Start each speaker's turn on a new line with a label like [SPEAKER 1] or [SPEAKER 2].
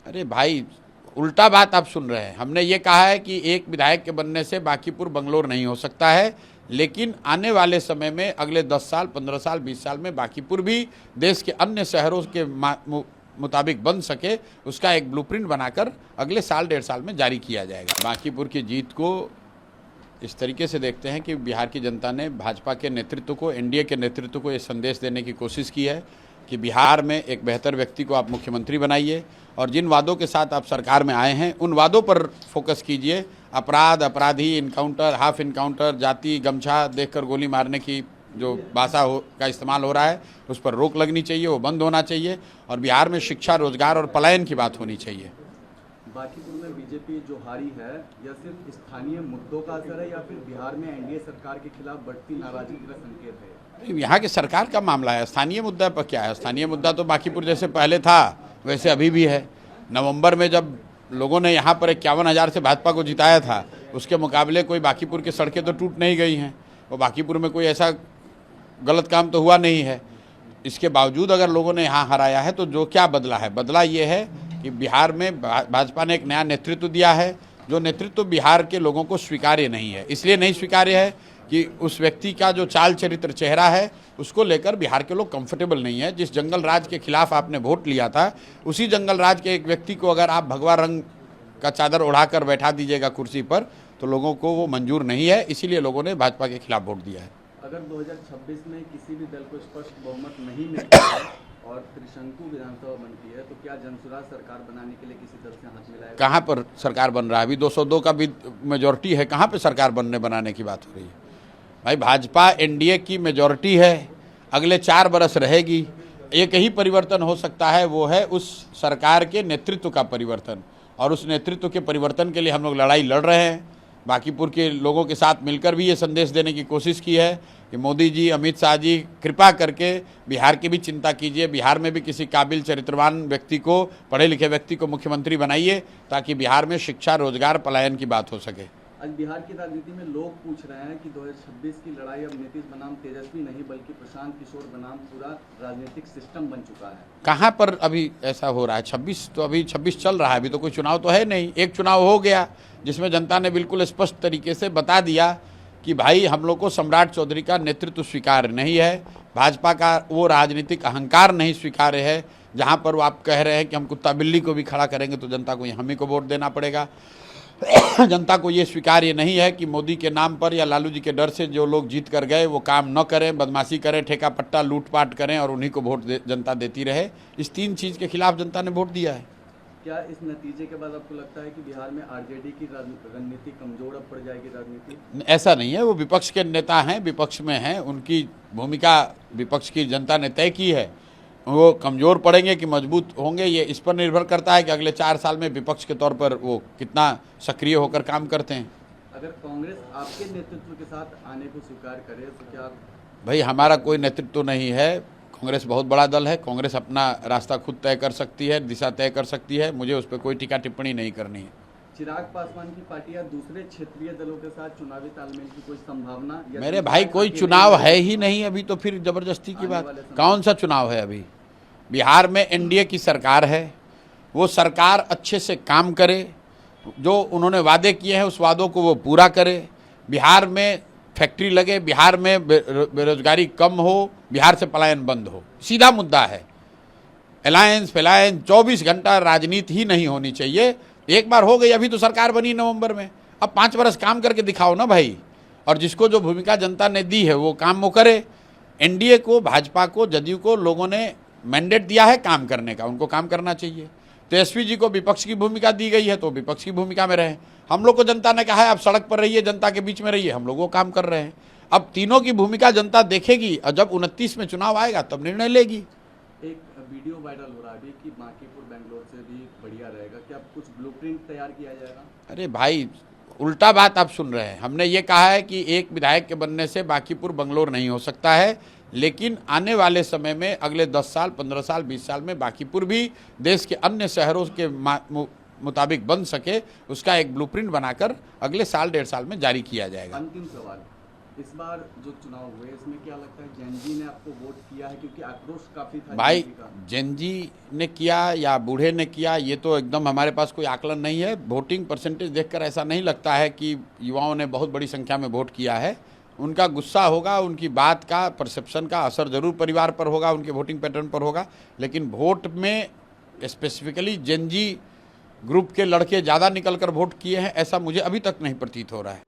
[SPEAKER 1] अरे भाई, उल्टा बात आप सुन रहे हैं। हमने ये कहा है कि एक विधायक के बनने से बांकीपुर बंगलोर नहीं हो सकता है, लेकिन आने वाले समय में अगले 10 साल, 15 साल, 20 साल में बांकीपुर भी देश के अन्य शहरों के मुताबिक बन सके, उसका एक ब्लूप्रिंट बनाकर अगले साल, 1.5 साल में जारी किया जाएगा। बांकीपुर की जीत को इस तरीके से देखते हैं कि बिहार की जनता ने भाजपा के नेतृत्व को, एनडीए के नेतृत्व को ये संदेश देने की कोशिश की है कि बिहार में एक बेहतर व्यक्ति को आप मुख्यमंत्री बनाइए और जिन वादों के साथ आप सरकार में आए हैं उन वादों पर फोकस कीजिए। अपराध, अपराधी, इनकाउंटर, हाफ इनकाउंटर, जाति, गमछा देखकर गोली मारने की जो भाषा का इस्तेमाल हो रहा है उस पर रोक लगनी चाहिए, वो बंद होना चाहिए और बिहार में शिक्षा, रोजगार और पलायन की बात होनी चाहिए।
[SPEAKER 2] बांकीपुर में बीजेपी जो हारी है, यह सिर्फ स्थानीय मुद्दों का असर है या फिर बिहार में एनडीए सरकार के खिलाफ बढ़ती नाराजगी का संकेत है?
[SPEAKER 1] यहाँ के सरकार का मामला है, स्थानीय मुद्दा पर क्या है? स्थानीय मुद्दा तो बांकीपुर जैसे पहले था वैसे अभी भी है। नवंबर में जब लोगों ने यहाँ पर 51,000 से भाजपा को जिताया था, उसके मुकाबले कोई बांकीपुर की सड़कें तो टूट नहीं गई हैं और बांकीपुर में कोई ऐसा गलत काम तो हुआ नहीं है। इसके बावजूद अगर लोगों ने यहाँ हराया है तो जो क्या बदला है? बदला ये है कि बिहार में भाजपा ने एक नया नेतृत्व दिया है, जो नेतृत्व बिहार के लोगों को स्वीकार्य नहीं है। इसलिए नहीं स्वीकार्य है कि उस व्यक्ति का जो चाल चरित्र, चेहरा है, उसको लेकर बिहार के लोग कंफर्टेबल नहीं है। जिस जंगल राज के खिलाफ आपने वोट लिया था, उसी जंगल राज के एक व्यक्ति को अगर आप भगवा रंग का चादर ओढ़ाकर बैठा दीजिएगा कुर्सी पर तो लोगों को वो मंजूर नहीं है। इसीलिए लोगों ने भाजपा के खिलाफ वोट दिया है।
[SPEAKER 2] अगर 2026 में किसी भी दल को स्पष्ट बहुमत नहीं मिलता है और त्रिशंकु विधानसभा बनती है तो क्या जनसुराज सरकार बनाने के लिए किसी दल से हाथ मिलाएगा?
[SPEAKER 1] कहाँ पर सरकार बन रहा है? अभी 202 का भी मेजोरिटी है, कहाँ पे सरकार बनाने की बात हो रही है? भाई, भाजपा एनडीए की मेजॉरिटी है, अगले 4 बरस रहेगी। एक ही परिवर्तन हो सकता है, वो है उस सरकार के नेतृत्व का परिवर्तन, और उस नेतृत्व के परिवर्तन के लिए हम लोग लड़ाई लड़ रहे हैं। बांकीपुर के लोगों के साथ मिलकर भी ये संदेश देने की कोशिश की है कि मोदी जी, अमित शाह जी, कृपा करके बिहार की भी चिंता कीजिए। बिहार में भी किसी काबिल, चरित्रवान व्यक्ति को, पढ़े लिखे व्यक्ति को मुख्यमंत्री बनाइए ताकि बिहार में शिक्षा, रोजगार, पलायन की बात हो सके।
[SPEAKER 2] आज बिहार की राजनीति में लोग पूछ रहे हैं कि 2026 की लड़ाई अब नीतीश बनाम तेजस्वी नहीं बल्कि प्रशांत किशोर बनाम पूरा राजनीतिक सिस्टम बन चुका है।
[SPEAKER 1] कहाँ पर अभी ऐसा हो रहा है? 26 चल रहा है, अभी तो कोई चुनाव तो है नहीं। एक चुनाव हो गया जिसमें जनता ने बिल्कुल स्पष्ट तरीके से बता दिया कि भाई हम लोग को सम्राट चौधरी का नेतृत्व स्वीकार नहीं है, भाजपा का वो राजनीतिक अहंकार नहीं स्वीकार्य है। जहाँ पर वो आप कह रहे हैं कि हम कुत्ता बिल्ली को भी खड़ा करेंगे तो जनता को हम ही को वोट देना पड़ेगा। जनता को ये स्वीकार्य नहीं है कि मोदी के नाम पर या लालू जी के डर से जो लोग जीत कर गए वो काम न करें, बदमाशी करें, ठेका पट्टा, लूटपाट करें और उन्हीं को वोट जनता देती रहे। इस 3 चीज़ के खिलाफ जनता ने वोट दिया है।
[SPEAKER 2] क्या इस नतीजे के बाद आपको लगता है कि बिहार में आरजेडी की रणनीति कमजोर अब पड़ जाएगी? राजनीति
[SPEAKER 1] ऐसा नहीं है, वो विपक्ष के नेता हैं, विपक्ष में हैं, उनकी भूमिका विपक्ष की जनता ने तय की है। वो कमज़ोर पड़ेंगे कि मजबूत होंगे, ये इस पर निर्भर करता है कि अगले 4 साल में विपक्ष के तौर पर वो कितना सक्रिय होकर काम करते हैं।
[SPEAKER 2] अगर कांग्रेस आपके नेतृत्व के साथ आने को स्वीकार करे तो क्या? भाई,
[SPEAKER 1] हमारा कोई नेतृत्व नहीं है। कांग्रेस बहुत बड़ा दल है, कांग्रेस अपना रास्ता खुद तय कर सकती है, दिशा तय कर सकती है। मुझे उस पर कोई टीका टिप्पणी नहीं करनी है।
[SPEAKER 2] चिराग पासवान की पार्टी या दूसरे क्षेत्रीय दलों के साथ चुनावी तालमेल की कोई संभावना?
[SPEAKER 1] मेरे भाई, कोई चुनाव है ही नहीं अभी, तो फिर जबरदस्ती की बात। कौन सा चुनाव है अभी? बिहार में एनडीए की सरकार है, वो सरकार अच्छे से काम करे, जो उन्होंने वादे किए हैं उस वादों को वो पूरा करे। बिहार में फैक्ट्री लगे, बिहार में बेरोजगारी कम हो, बिहार से पलायन बंद हो। सीधा मुद्दा है। अलायंस फैलायंस 24 घंटा राजनीति ही नहीं होनी चाहिए। एक बार हो गई, अभी तो सरकार बनी नवंबर में, अब 5 बरस काम करके दिखाओ ना भाई। और जिसको जो भूमिका जनता ने दी है वो काम वो करे। एनडीए को, भाजपा को, जदयू को लोगों ने मैंडेट दिया है काम करने का, उनको काम करना चाहिए। तेजस्वी जी को विपक्ष की भूमिका दी गई है तो विपक्ष की भूमिका में रहे। हम लोग को जनता ने कहा है आप सड़क पर रहिए, जनता के बीच में रहिए, हम लोग वो काम कर रहे हैं। अब तीनों की भूमिका जनता देखेगी और जब 29 में चुनाव आएगा तब निर्णय लेगी।
[SPEAKER 2] एक वीडियो वायरल हो रहा है कि बांकीपुर बेंगलोर से भी बढ़िया रहेगा, क्या कुछ ब्लूप्रिंट तैयार किया जाएगा?
[SPEAKER 1] अरे भाई, उल्टा बात आप सुन रहे हैं। हमने ये कहा है कि एक विधायक के बनने से बांकीपुर बंगलोर नहीं हो सकता है, लेकिन आने वाले समय में अगले 10 साल, 15 साल, 20 साल में बांकीपुर भी देश के अन्य शहरों के मुताबिक बन सके, उसका एक ब्लूप्रिंट बनाकर अगले साल, 1.5 साल में जारी किया जाएगा।
[SPEAKER 2] अंतिम सवाल, इस बार जो चुनाव हुए इसमें क्या लगता है जेनजी ने आपको वोट किया है, क्योंकि आक्रोश काफी था
[SPEAKER 1] भाई
[SPEAKER 2] जेनजी का।
[SPEAKER 1] जेनजी ने किया या बूढ़े ने किया, ये तो एकदम हमारे पास कोई आकलन नहीं है। वोटिंग परसेंटेज देखकर ऐसा नहीं लगता है कि युवाओं ने बहुत बड़ी संख्या में वोट किया है। उनका गुस्सा होगा, उनकी बात का, परसेप्शन का असर जरूर परिवार पर होगा, उनके वोटिंग पैटर्न पर होगा, लेकिन वोट में स्पेसिफिकली जेनजी ग्रुप के लड़के ज़्यादा निकल कर वोट किए हैं ऐसा मुझे अभी तक नहीं प्रतीत हो रहा है।